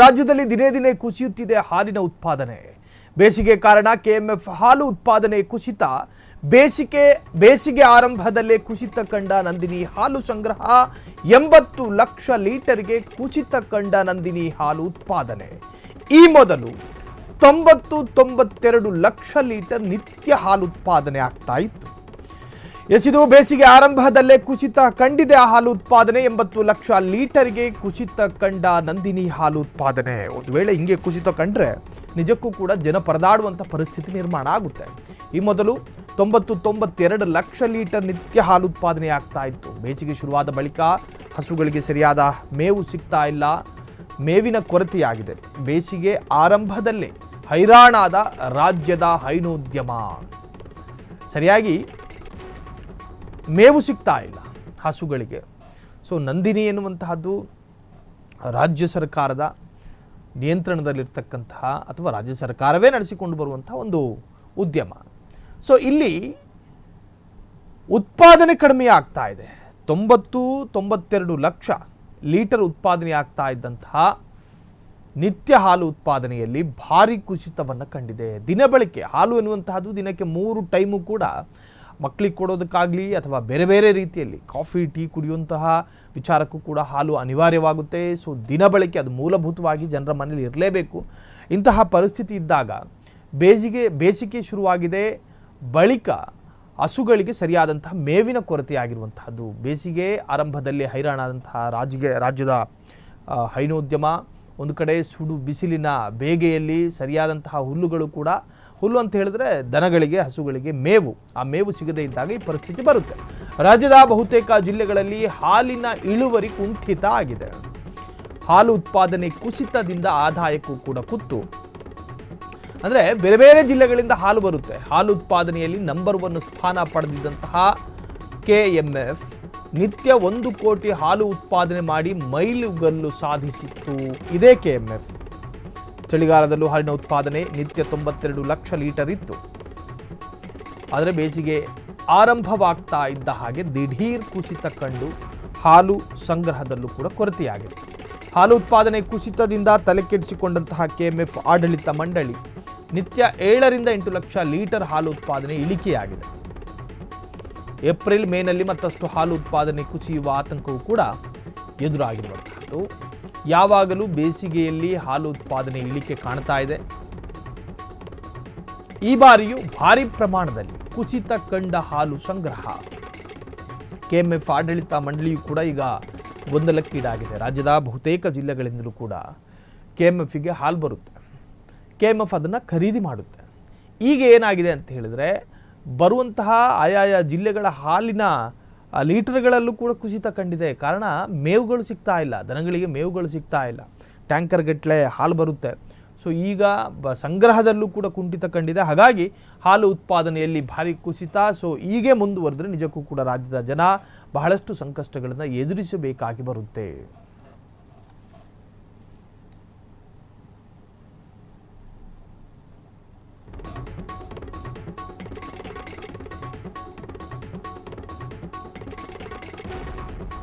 ರಾಜ್ಯದಲ್ಲಿ ದಿನೇ ದಿನೇ ಕುಸಿಯುತ್ತಿದೆ ಹಾಲಿನ ಉತ್ಪಾದನೆ. ಬೇಸಿಗೆ ಕಾರಣ ಕೆಎಂಎಫ್ ಹಾಲು ಉತ್ಪಾದನೆ ಕುಸಿತ. ಬೇಸಿಗೆ ಆರಂಭದಲ್ಲೇ ಕುಸಿತ ಕಂಡ ನಂದಿನಿ ಹಾಲು ಸಂಗ್ರಹ. 80 ಲಕ್ಷ ಲೀಟರ್ಗೆ ಕುಸಿತ ಕಂಡ ನಂದಿನಿ ಹಾಲು ಉತ್ಪಾದನೆ. ಈ ಮೊದಲು 92 ಲಕ್ಷ ಲೀಟರ್ ನಿತ್ಯ ಹಾಲು ಉತ್ಪಾದನೆ ಆಗ್ತಾ ಇತ್ತು. ಎಸಿದು ಬೇಸಿಗೆ ಆರಂಭದಲ್ಲೇ ಕುಸಿತ ಕಂಡಿದೆ ಹಾಲು ಉತ್ಪಾದನೆ. 80 ಲಕ್ಷ ಲೀಟರ್ಗೆ ಕುಸಿತ ಕಂಡ ನಂದಿನಿ ಹಾಲು ಉತ್ಪಾದನೆ. ಒಂದು ವೇಳೆ ಹಿಂಗೆ ಕುಸಿತ ಕಂಡ್ರೆ ನಿಜಕ್ಕೂ ಕೂಡ ಜನ ಪರದಾಡುವಂಥ ಪರಿಸ್ಥಿತಿ ನಿರ್ಮಾಣ ಆಗುತ್ತೆ. ಈ ಮೊದಲು 92 ಲಕ್ಷ ಲೀಟರ್ ನಿತ್ಯ ಹಾಲು ಉತ್ಪಾದನೆ ಆಗ್ತಾ ಇತ್ತು. ಬೇಸಿಗೆ ಶುರುವಾದ ಬಳಿಕ ಹಸುಗಳಿಗೆ ಸರಿಯಾದ ಮೇವು ಸಿಗ್ತಾ ಇಲ್ಲ, ಮೇವಿನ ಕೊರತೆಯಾಗಿದೆ. ಬೇಸಿಗೆ ಆರಂಭದಲ್ಲೇ ಹೈರಾಣಾದ ರಾಜ್ಯದ ಹೈನೋದ್ಯಮ. ಸರಿಯಾಗಿ ಮೇವು ಸಿಗ್ತಾ ಇಲ್ಲ ಹಸುಗಳಿಗೆ. ಸೊ ನಂದಿನಿ ಎನ್ನುವಂತಹದ್ದು ರಾಜ್ಯ ಸರ್ಕಾರದ ನಿಯಂತ್ರಣದಲ್ಲಿರ್ತಕ್ಕಂತಹ ಅಥವಾ ರಾಜ್ಯ ಸರ್ಕಾರವೇ ನಡೆಸಿಕೊಂಡು ಬರುವಂತಹ ಒಂದು ಉದ್ಯಮ. ಸೊ ಇಲ್ಲಿ ಉತ್ಪಾದನೆ ಕಡಿಮೆ ಆಗ್ತಾ ಇದೆ. 92 ಲಕ್ಷ ಲೀಟರ್ ಉತ್ಪಾದನೆ ಆಗ್ತಾ ಇದ್ದಂತಹ ನಿತ್ಯ ಹಾಲು ಉತ್ಪಾದನೆಯಲ್ಲಿ ಭಾರಿ ಕುಸಿತವನ್ನು ಕಂಡಿದೆ. ದಿನ ಬಳಕೆ ಹಾಲು ಎನ್ನುವಂತಹದ್ದು ದಿನಕ್ಕೆ 3 ಟೈಮು ಕೂಡ ಮಕ್ಕಳಿಗೆ ಕೊಡೋದಕ್ಕಾಗಲಿ ಅಥವಾ ಬೇರೆ ಬೇರೆ ರೀತಿಯಲ್ಲಿ ಕಾಫಿ ಟೀ ಕುಡಿಯುವಂತಹ ವಿಚಾರಕ್ಕೂ ಕೂಡ ಹಾಲು ಅನಿವಾರ್ಯವಾಗುತ್ತೆ. ಸೊ ದಿನ ಬಳಕೆ ಅದು ಮೂಲಭೂತವಾಗಿ ಜನರ ಮನೇಲಿ ಇರಲೇಬೇಕು. ಇಂತಹ ಪರಿಸ್ಥಿತಿ ಇದ್ದಾಗ ಬೇಸಿಗೆ ಶುರುವಾಗಿದೆ, ಬಳಿಕ ಹಸುಗಳಿಗೆ ಸರಿಯಾದಂತಹ ಮೇವಿನ ಕೊರತೆಯಾಗಿರುವಂತಹದ್ದು. ಬೇಸಿಗೆ ಆರಂಭದಲ್ಲಿ ಹೈರಾಣಾದಂತಹ ರಾಜ್ಯದ ಹೈನೋದ್ಯಮ. ಒಂದು ಕಡೆ ಸುಡು ಬಿಸಿಲಿನ ಬೇಗೆಯಲ್ಲಿ ಸರಿಯಾದಂತಹ ಹುಲ್ಲು ಅಂತ ಹೇಳಿದ್ರೆ ದನಗಳಿಗೆ, ಹಸುಗಳಿಗೆ ಮೇವು, ಆ ಮೇವು ಸಿಗದೇ ಇದ್ದಾಗ ಈ ಪರಿಸ್ಥಿತಿ ಬರುತ್ತೆ. ರಾಜ್ಯದ ಬಹುತೇಕ ಜಿಲ್ಲೆಗಳಲ್ಲಿ ಹಾಲಿನ ಇಳುವರಿ ಕುಂಠಿತ ಆಗಿದೆ. ಹಾಲು ಉತ್ಪಾದನೆ ಕುಸಿತದಿಂದ ಆದಾಯಕ್ಕೂ ಕೂಡ ಕುತ್ತು. ಅಂದರೆ ಬೇರೆ ಬೇರೆ ಜಿಲ್ಲೆಗಳಿಂದ ಹಾಲು ಬರುತ್ತೆ. ಹಾಲು ಉತ್ಪಾದನೆಯಲ್ಲಿ ನಂಬರ್ 1 ಸ್ಥಾನ ಪಡೆದಿದ್ದಂತಹ ಕೆಎಂಎಫ್ ನಿತ್ಯ 1 ಕೋಟಿ ಹಾಲು ಉತ್ಪಾದನೆ ಮಾಡಿ ಮೈಲುಗಲ್ಲು ಸಾಧಿಸಿತ್ತು. ಇದೇ ಕೆಎಂಎಫ್. ಚಳಿಗಾಲದಲ್ಲೂ ಹಾಲಿನ ಉತ್ಪಾದನೆ ನಿತ್ಯ 92 ಲಕ್ಷ ಲೀಟರ್ ಇತ್ತು. ಆದರೆ ಬೇಸಿಗೆ ಆರಂಭವಾಗ್ತಾ ಇದ್ದ ಹಾಗೆ ದಿಢೀರ್ ಕುಸಿತ ಕಂಡು ಹಾಲು ಸಂಗ್ರಹದಲ್ಲೂ ಕೂಡ ಕೊರತೆಯಾಗಿದೆ. ಹಾಲು ಉತ್ಪಾದನೆ ಕುಸಿತದಿಂದ ತಲೆಕೆಡಿಸಿಕೊಂಡಂತಹ ಕೆಎಂಎಫ್ ಆಡಳಿತ ಮಂಡಳಿ ನಿತ್ಯ 7 8 ಲಕ್ಷ ಲೀಟರ್ ಹಾಲು ಉತ್ಪಾದನೆ ಇಳಿಕೆಯಾಗಿದೆ. ಏಪ್ರಿಲ್ ಮೇನಲ್ಲಿ ಮತ್ತಷ್ಟು ಹಾಲು ಉತ್ಪಾದನೆ ಕುಸಿಯುವ ಆತಂಕವೂ ಕೂಡ ಎದುರಾಗಿರುವಂತಹದ್ದು. ಯಾವಾಗಲೂ ಬೇಸಿಗೆಯಲ್ಲಿ ಹಾಲು ಉತ್ಪಾದನೆ ಇಳಿಕೆ ಕಾಣ್ತಾ ಇದೆ. ಈ ಬಾರಿಯೂ ಭಾರಿ ಪ್ರಮಾಣದಲ್ಲಿ ಕುಸಿತ ಕಂಡ ಹಾಲು ಸಂಗ್ರಹ. ಕೆಎಂಎಫ್ ಆಡಳಿತ ಮಂಡಳಿಯೂ ಕೂಡ ಈಗ ಗೊಂದಲಕ್ಕೀಡಾಗಿದೆ. ರಾಜ್ಯದ ಬಹುತೇಕ ಜಿಲ್ಲೆಗಳಿಂದಲೂ ಕೂಡ ಕೆಎಂಎಫ್ಗೆ ಹಾಲು ಬರುತ್ತೆ. ಕೆಎಂಎಫ್ ಅದನ್ನು ಖರೀದಿ ಮಾಡುತ್ತೆ. ಈಗ ಏನಾಗಿದೆ ಅಂತ ಹೇಳಿದ್ರೆ ಬರುವಂತಹ ಆಯಾಯ ಜಿಲ್ಲೆಗಳ ಹಾಲಿನ ಲೀಟರ್ಗಳಲ್ಲೂ ಕೂಡ ಕುಸಿತ ಕಂಡಿದೆ. ಕಾರಣ ಮೇವುಗಳು ಸಿಗ್ತಾ ಇಲ್ಲ, ದನಗಳಿಗೆ ಮೇವುಗಳು ಸಿಗ್ತಾ ಇಲ್ಲ. ಟ್ಯಾಂಕರ್ ಗಟ್ಟಲೆ ಹಾಲು ಬರುತ್ತೆ. ಸೊ ಈಗ ಸಂಗ್ರಹದಲ್ಲೂ ಕೂಡ ಕುಂಠಿತ ಕಂಡಿದೆ. ಹಾಗಾಗಿ ಹಾಲು ಉತ್ಪಾದನೆಯಲ್ಲಿ ಭಾರಿ ಕುಸಿತ. ಸೊ ಹೀಗೆ ಮುಂದುವರೆದ್ರೆ ನಿಜಕ್ಕೂ ಕೂಡ ರಾಜ್ಯದ ಜನ ಬಹಳಷ್ಟು ಸಂಕಷ್ಟಗಳನ್ನು ಎದುರಿಸಬೇಕಾಗಿ ಬರುತ್ತೆ.